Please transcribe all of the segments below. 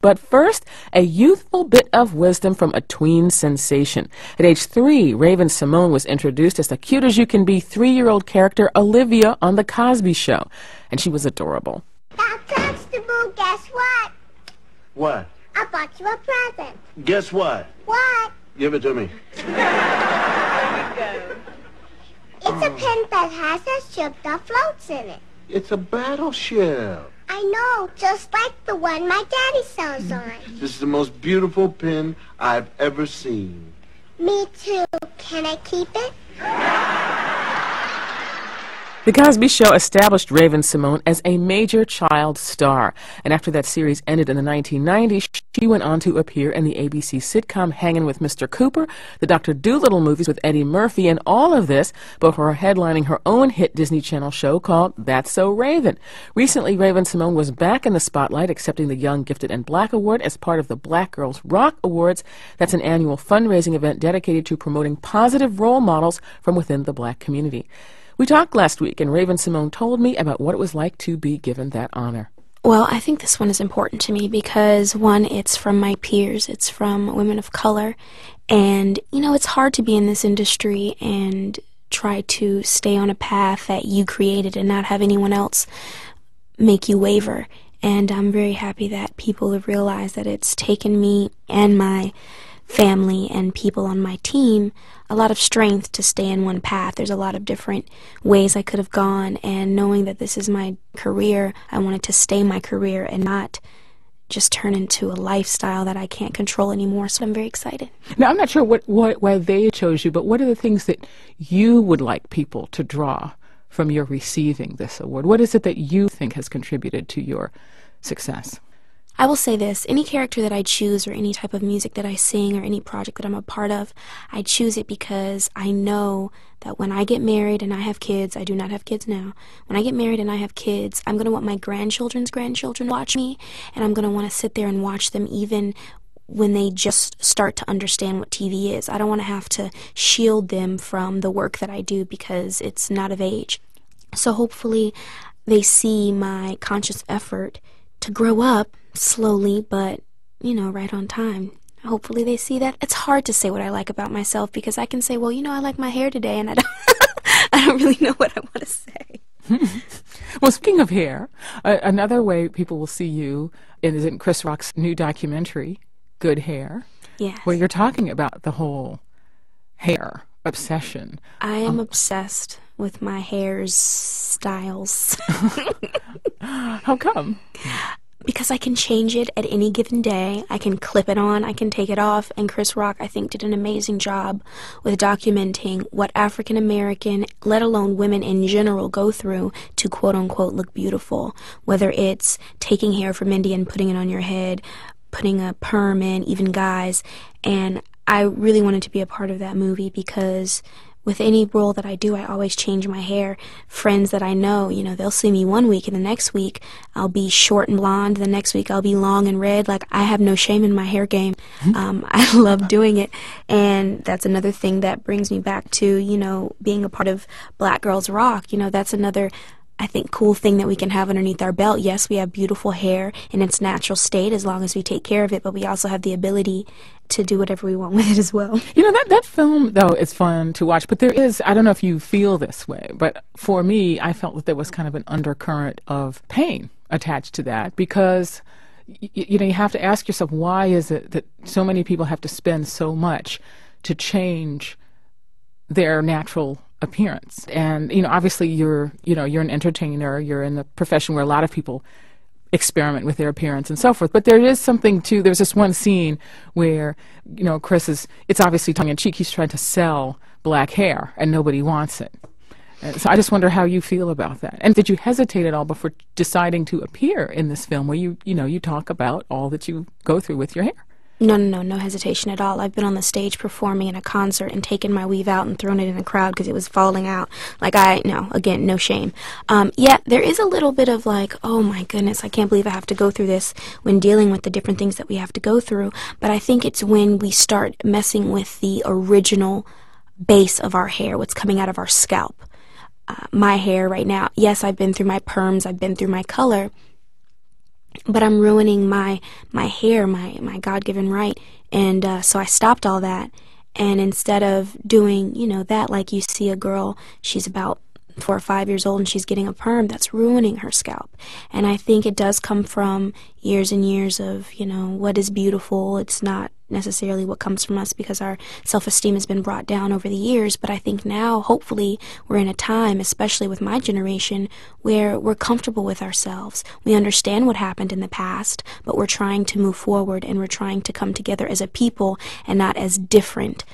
But first, a youthful bit of wisdom from a tween sensation. At age 3, Raven-Symone was introduced as the cute-as-you-can-be 3-year-old character Olivia on The Cosby Show, and she was adorable. Now, Constable, guess what? What? I bought you a present. Guess what? What? Give it to me. It's a pen that has a ship that floats in it. It's a battleship. I know, just like the one my daddy sells on. This is the most beautiful pen I've ever seen. Me too. Can I keep it? The Cosby Show established Raven-Symone as a major child star, and after that series ended in the 1990s, she went on to appear in the ABC sitcom Hangin' with Mr. Cooper, the Dr. Dolittle movies with Eddie Murphy, and all of this before headlining her own hit Disney Channel show called That's So Raven. Recently, Raven-Symone was back in the spotlight, accepting the Young, Gifted, and Black Award as part of the Black Girls Rock Awards. That's an annual fundraising event dedicated to promoting positive role models from within the black community. We talked last week, and Raven-Symone told me about what it was like to be given that honor. Well, I think this one is important to me because, one, it's from my peers, it's from women of color, and, you know, it's hard to be in this industry and try to stay on a path that you created and not have anyone else make you waver. And I'm very happy that people have realized that it's taken me and my family and people on my team a lot of strength to stay in one path. There's a lot of different ways I could have gone, and knowing that this is my career, I wanted to stay my career and not just turn into a lifestyle that I can't control anymore. So I'm very excited. Now, I'm not sure why they chose you, but what are the things that you would like people to draw from your receiving this award? What is it that you think has contributed to your success? I will say this, any character that I choose or any type of music that I sing or any project that I'm a part of, I choose it because I know that when I get married and I have kids, I do not have kids now, when I get married and I have kids, I'm going to want my grandchildren's grandchildren to watch me, and I'm going to want to sit there and watch them even when they just start to understand what TV is. I don't want to have to shield them from the work that I do because it's not of age. So hopefully they see my conscious effort to grow up slowly, but, you know, right on time. Hopefully they see that. It's hard to say what I like about myself because I can say, well, you know, I like my hair today, and I don't really know what I want to say. Well, speaking of hair, another way people will see you is in Chris Rock's new documentary, Good Hair, Yes. where you're talking about the whole hair obsession. I am obsessed with my hair's styles. How come? Because I can change it at any given day. I can clip it on, I can take it off, and Chris Rock, I think, did an amazing job with documenting what African American, let alone women in general, go through to quote-unquote look beautiful. Whether it's taking hair from India and putting it on your head, putting a perm in, even guys. And I really wanted to be a part of that movie because with any role that I do, I always change my hair. Friends that I know, you know, they'll see me one week, and the next week I'll be short and blonde. The next week I'll be long and red. Like, I have no shame in my hair game. I love doing it. And that's another thing that brings me back to, you know, being a part of Black Girls Rock. You know, that's another, I think, cool thing that we can have underneath our belt. Yes, we have beautiful hair in its natural state as long as we take care of it, but we also have the ability to do whatever we want with it as well. You know, that film, though, is fun to watch, but there is, I don't know if you feel this way, but for me, I felt that there was kind of an undercurrent of pain attached to that because, you know, you have to ask yourself, why is it that so many people have to spend so much to change their natural appearance? And, you know, obviously you're an entertainer, you're in the profession where a lot of people experiment with their appearance and so forth, but there is something to, there's this one scene where, you know, it's obviously tongue-in-cheek, he's trying to sell black hair and nobody wants it. And so I just wonder how you feel about that. And did you hesitate at all before deciding to appear in this film where you talk about all that you go through with your hair? No hesitation at all. I've been on the stage performing in a concert and taken my weave out and thrown it in a crowd because it was falling out. Again, no shame. Yeah, there is a little bit of like, oh my goodness, I can't believe I have to go through this when dealing with the different things that we have to go through. But I think it's when we start messing with the original base of our hair, what's coming out of our scalp. My hair right now, yes, I've been through my perms, I've been through my color, but I'm ruining my hair, my God-given right. And so I stopped all that. And instead of doing, that, like you see a girl, she's about 4 or 5 years old and she's getting a perm, that's ruining her scalp. And I think it does come from years and years of, what is beautiful. It's not necessarily what comes from us because our self-esteem has been brought down over the years. But I think now, hopefully, we're in a time, especially with my generation, where we're comfortable with ourselves. We understand what happened in the past, but we're trying to move forward and we're trying to come together as a people and not as different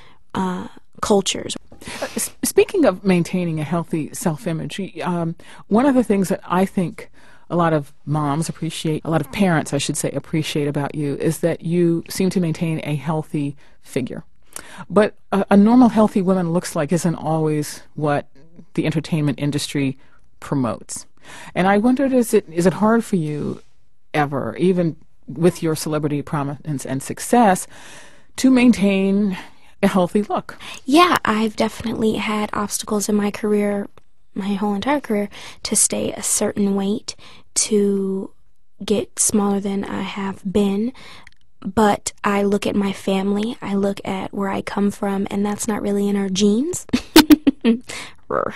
cultures. Speaking of maintaining a healthy self-image, one of the things that I think a lot of moms appreciate, a lot of parents, I should say, appreciate about you is that you seem to maintain a healthy figure. But a normal healthy woman looks like isn't always what the entertainment industry promotes. And I wondered, is it hard for you ever, even with your celebrity prominence and success, to maintain a healthy look? Yeah, I've definitely had obstacles in my career, my whole entire career, to stay a certain weight, to get smaller than I have been. But I look at my family, I look at where I come from, and that's not really in our genes.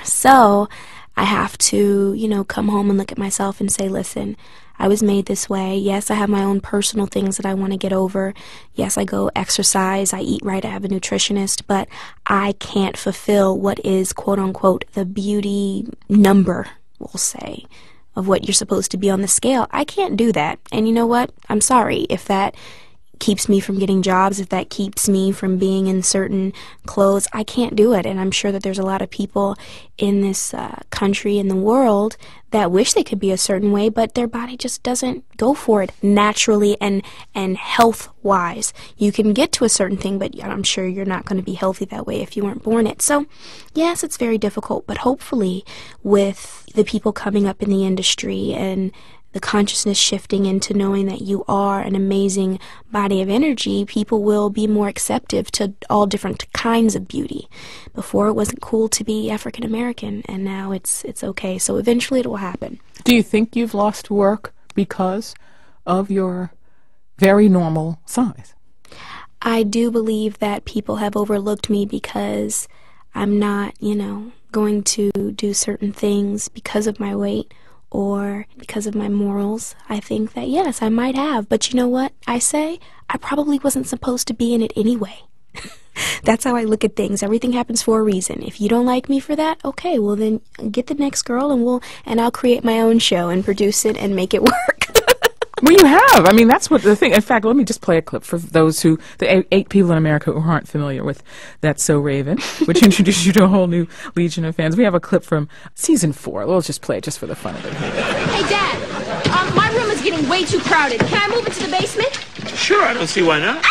So I have to, come home and look at myself and say, listen, I was made this way. Yes, I have my own personal things that I want to get over. Yes, I go exercise, I eat right, I have a nutritionist, but I can't fulfill what is, quote unquote, the beauty number, we'll say, of what you're supposed to be on the scale. I can't do that. And you know what? I'm sorry if that keeps me from getting jobs, if that keeps me from being in certain clothes. I can't do it. And I'm sure that there's a lot of people in this country, in the world, that wish they could be a certain way, but their body just doesn't go for it naturally and health-wise. You can get to a certain thing, but I'm sure you're not going to be healthy that way if you weren't born it. So, yes, it's very difficult, but hopefully with the people coming up in the industry and the consciousness shifting into knowing that you are an amazing body of energy, people will be more receptive to all different kinds of beauty. Before it wasn't cool to be African American, and now it's okay. So eventually it will happen. Do you think you've lost work because of your very normal size? I do believe that people have overlooked me because I'm not, going to do certain things because of my weight or because of my morals. I think that, yes, I might have. But you know what I say? I probably wasn't supposed to be in it anyway. That's how I look at things. Everything happens for a reason. If you don't like me for that, okay, well then get the next girl and I'll create my own show and produce it and make it work. Well, you have. I mean, that's what the thing. In fact, let me just play a clip for those the 8 people in America who aren't familiar with That's So Raven, which introduced you to a whole new legion of fans. We have a clip from season 4. We'll just play it just for the fun of it. Hey, Dad, my room is getting way too crowded. Can I move it to the basement? Sure, I don't see why not.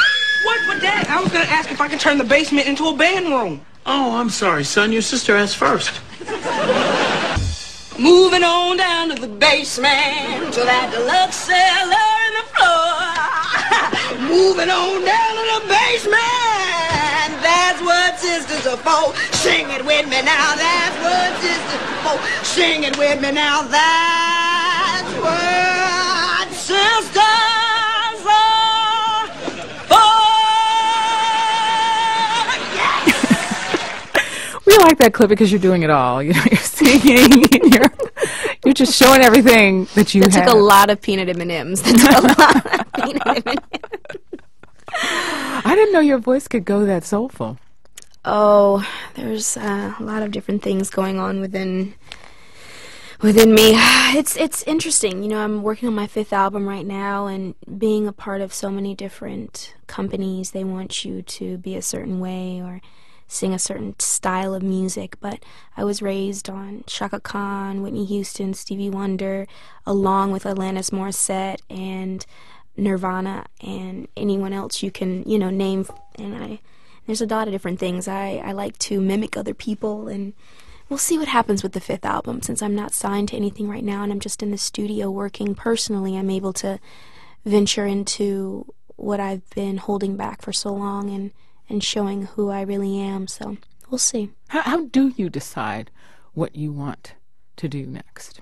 What? But Dad, I was going to ask if I could turn the basement into a band room. Oh, I'm sorry, son. Your sister asked first. Moving on down to the basement, to that deluxe cellar in the floor. Moving on down to the basement. That's what sisters are for. Sing it with me now. That's what sisters are for. Sing it with me now. That's what sisters are for. We like that clip because you're doing it all. You're singing, and you're just showing everything that you have. That took a lot of peanut M&Ms. That took a lot of peanut M&Ms. I didn't know your voice could go that soulful. Oh, there's a lot of different things going on within me. It's interesting. I'm working on my 5th album right now, and being a part of so many different companies, they want you to be a certain way or sing a certain style of music, but I was raised on Chaka Khan, Whitney Houston, Stevie Wonder, along with Alanis Morissette and Nirvana and anyone else you can, name. And there's a lot of different things. I like to mimic other people, and we'll see what happens with the 5th album. Since I'm not signed to anything right now and I'm just in the studio working personally, I'm able to venture into what I've been holding back for so long and showing who I really am. So we'll see. How do you decide what you want to do next?